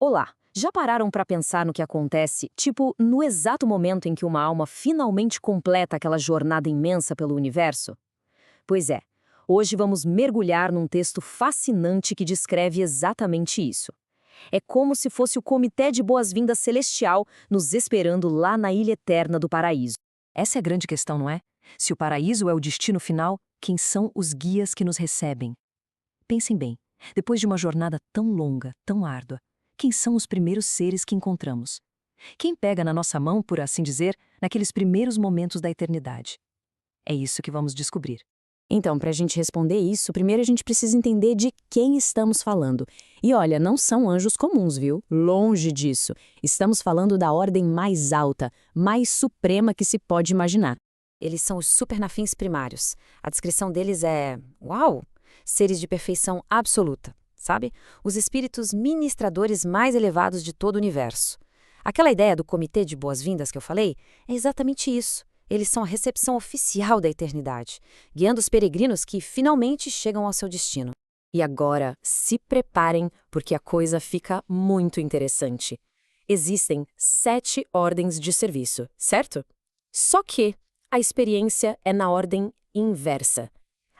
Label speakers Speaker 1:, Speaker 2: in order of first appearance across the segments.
Speaker 1: Olá, já pararam para pensar no que acontece, tipo, no exato momento em que uma alma finalmente completa aquela jornada imensa pelo universo? Pois é, hoje vamos mergulhar num texto fascinante que descreve exatamente isso. É como se fosse o Comitê de Boas-Vindas Celestial nos esperando lá na Ilha Eterna do Paraíso. Essa é a grande questão, não é? Se o paraíso é o destino final, quem são os guias que nos recebem? Pensem bem, depois de uma jornada tão longa, tão árdua, quem são os primeiros seres que encontramos? Quem pega na nossa mão, por assim dizer, naqueles primeiros momentos da eternidade? É isso que vamos descobrir. Então, para a gente responder isso, primeiro a gente precisa entender de quem estamos falando. E olha, não são anjos comuns, viu? Longe disso. Estamos falando da ordem mais alta, mais suprema que se pode imaginar. Eles são os supernafins primários. A descrição deles é... Uau! Seres de perfeição absoluta, sabe? Os espíritos ministradores mais elevados de todo o universo. Aquela ideia do comitê de boas-vindas que eu falei é exatamente isso. Eles são a recepção oficial da eternidade, guiando os peregrinos que finalmente chegam ao seu destino. E agora, se preparem, porque a coisa fica muito interessante. Existem 7 ordens de serviço, certo? Só que a experiência é na ordem inversa.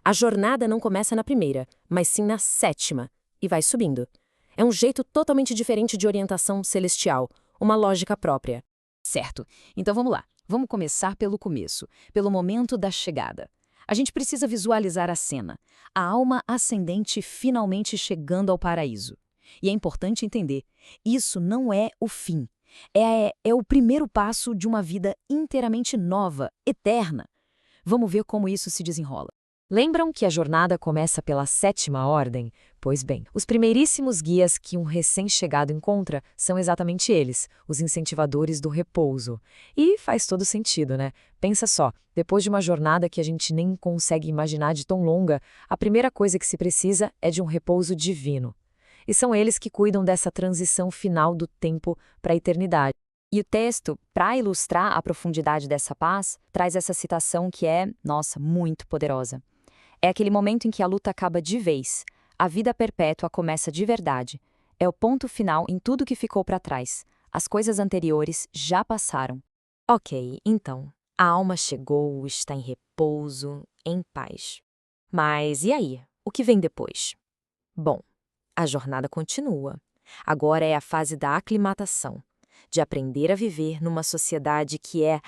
Speaker 1: A jornada não começa na primeira, mas sim na 7ª, e vai subindo. É um jeito totalmente diferente de orientação celestial, uma lógica própria. Certo, então vamos lá. Vamos começar pelo começo, pelo momento da chegada. A gente precisa visualizar a cena. A alma ascendente finalmente chegando ao paraíso. E é importante entender, isso não é o fim. É o primeiro passo de uma vida inteiramente nova, eterna. Vamos ver como isso se desenrola. Lembram que a jornada começa pela 7ª ordem? Pois bem, os primeiríssimos guias que um recém-chegado encontra são exatamente eles, os incentivadores do repouso. E faz todo sentido, né? Pensa só, depois de uma jornada que a gente nem consegue imaginar de tão longa, a primeira coisa que se precisa é de um repouso divino. E são eles que cuidam dessa transição final do tempo para a eternidade. E o texto, para ilustrar a profundidade dessa paz, traz essa citação que é, nossa, muito poderosa. É aquele momento em que a luta acaba de vez. A vida perpétua começa de verdade. É o ponto final em tudo que ficou para trás. As coisas anteriores já passaram. Ok, então, a alma chegou, está em repouso, em paz. Mas e aí? O que vem depois? Bom, a jornada continua. Agora é a fase da aclimatação, de aprender a viver numa sociedade que é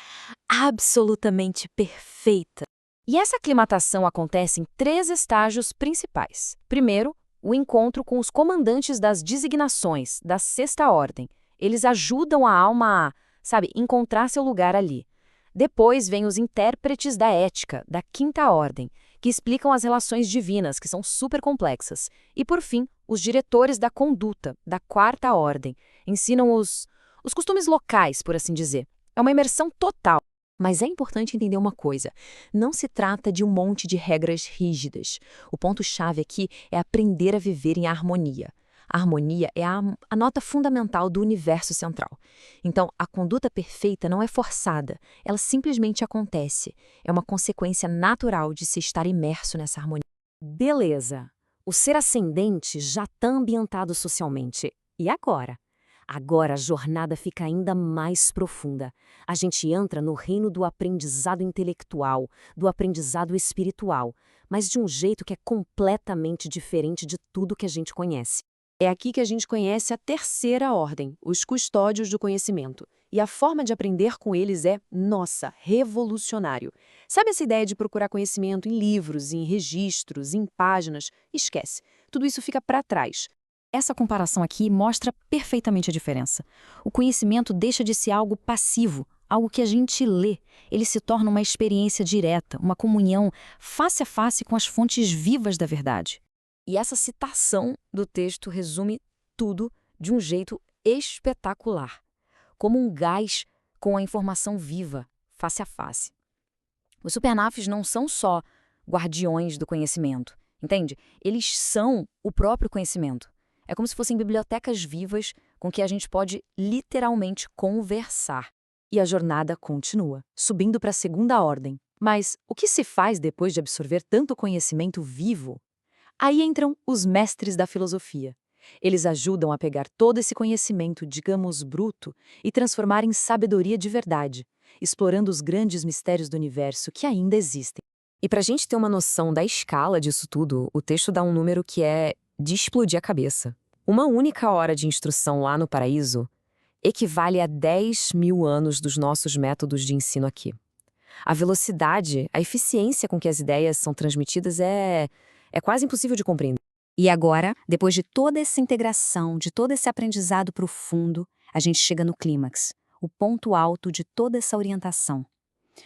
Speaker 1: absolutamente perfeita. E essa aclimatação acontece em 3 estágios principais. Primeiro, o encontro com os comandantes das designações, da 6ª ordem. Eles ajudam a alma a, encontrar seu lugar ali. Depois vem os intérpretes da ética, da 5ª ordem, que explicam as relações divinas, que são super complexas. E, por fim, os diretores da conduta, da 4ª ordem, ensinam os costumes locais, por assim dizer. É uma imersão total. Mas é importante entender uma coisa, não se trata de um monte de regras rígidas. O ponto-chave aqui é aprender a viver em harmonia. A harmonia é a nota fundamental do universo central. Então, a conduta perfeita não é forçada, ela simplesmente acontece. É uma consequência natural de se estar imerso nessa harmonia. Beleza, o ser ascendente já está ambientado socialmente. E agora? Agora a jornada fica ainda mais profunda. A gente entra no reino do aprendizado intelectual, do aprendizado espiritual, mas de um jeito que é completamente diferente de tudo que a gente conhece. É aqui que a gente conhece a 3ª ordem, os custódios do conhecimento. E a forma de aprender com eles é, nossa, revolucionário. Sabe essa ideia de procurar conhecimento em livros, em registros, em páginas? Esquece. Tudo isso fica para trás. Essa comparação aqui mostra perfeitamente a diferença. O conhecimento deixa de ser algo passivo, algo que a gente lê. Ele se torna uma experiência direta, uma comunhão face a face com as fontes vivas da verdade. E essa citação do texto resume tudo de um jeito espetacular, como um gás com a informação viva, face a face. Os supernafs não são só guardiões do conhecimento, entende? Eles são o próprio conhecimento. É como se fossem bibliotecas vivas com que a gente pode literalmente conversar. E a jornada continua, subindo para a 2ª ordem. Mas o que se faz depois de absorver tanto conhecimento vivo? Aí entram os mestres da filosofia.
Speaker 2: Eles ajudam a pegar todo esse conhecimento, digamos, bruto, e transformar em sabedoria de verdade, explorando os grandes mistérios do universo que ainda existem.
Speaker 1: E para a gente ter uma noção da escala disso tudo, o texto dá um número que é de explodir a cabeça. Uma única hora de instrução lá no paraíso equivale a 10.000 anos dos nossos métodos de ensino aqui. A velocidade, a eficiência com que as ideias são transmitidas é quase impossível de compreender.
Speaker 3: E agora, depois de toda essa integração, de todo esse aprendizado profundo, a gente chega no clímax, o ponto alto de toda essa orientação.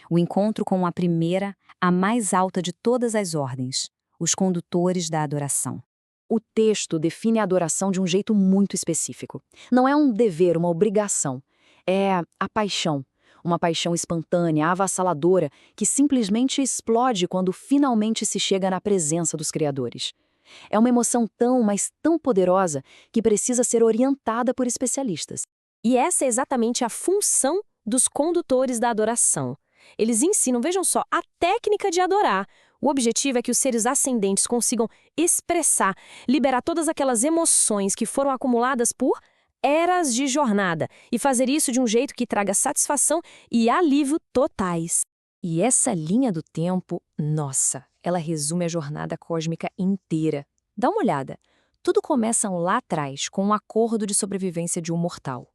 Speaker 3: O encontro com a primeira, a mais alta de todas as ordens, os condutores da adoração.
Speaker 2: O texto define a adoração de um jeito muito específico. Não é um dever, uma obrigação. É a paixão. Uma paixão espontânea, avassaladora, que simplesmente explode quando finalmente se chega na presença dos criadores. É uma emoção tão, mas tão poderosa que precisa ser orientada por especialistas.
Speaker 1: E essa é exatamente a função dos condutores da adoração. Eles ensinam, vejam só, a técnica de adorar. O objetivo é que os seres ascendentes consigam expressar, liberar todas aquelas emoções que foram acumuladas por eras de jornada e fazer isso de um jeito que traga satisfação e alívio totais.
Speaker 2: E essa linha do tempo, nossa, ela resume a jornada cósmica inteira. Dá uma olhada. Tudo começa lá atrás, com um acordo de sobrevivência de um mortal.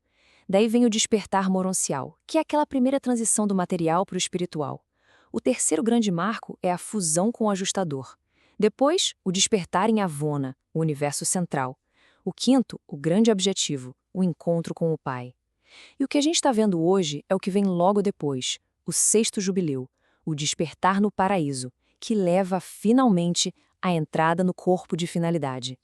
Speaker 2: Daí vem o despertar moroncial, que é aquela primeira transição do material para o espiritual. O terceiro grande marco é a fusão com o ajustador. Depois, o despertar em Avona, o universo central. O quinto, o grande objetivo, o encontro com o Pai. E o que a gente está vendo hoje é o que vem logo depois, o sexto jubileu, o despertar no paraíso, que leva finalmente à entrada no corpo de finalidade.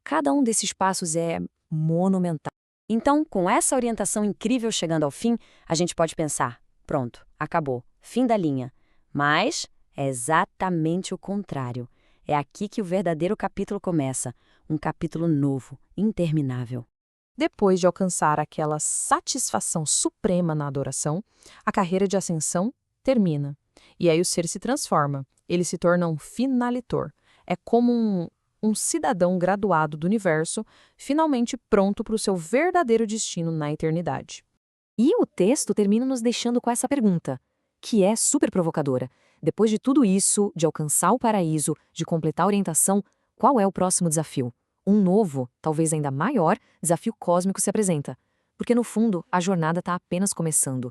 Speaker 2: Cada um desses passos é monumental.
Speaker 1: Então, com essa orientação incrível chegando ao fim, a gente pode pensar, pronto, acabou, fim da linha. Mas é exatamente o contrário. É aqui que o verdadeiro capítulo começa, um capítulo novo, interminável.
Speaker 2: Depois de alcançar aquela satisfação suprema na adoração, a carreira de ascensão termina. E aí o ser se transforma. Ele se torna um finalitor. É como um cidadão graduado do universo, finalmente pronto para o seu verdadeiro destino na eternidade. E o texto termina nos deixando com essa pergunta, que é super provocadora. Depois de tudo isso, de alcançar o paraíso, de completar a orientação, qual é o próximo desafio? Um novo, talvez ainda maior, desafio cósmico se apresenta. Porque no fundo, a jornada está apenas começando.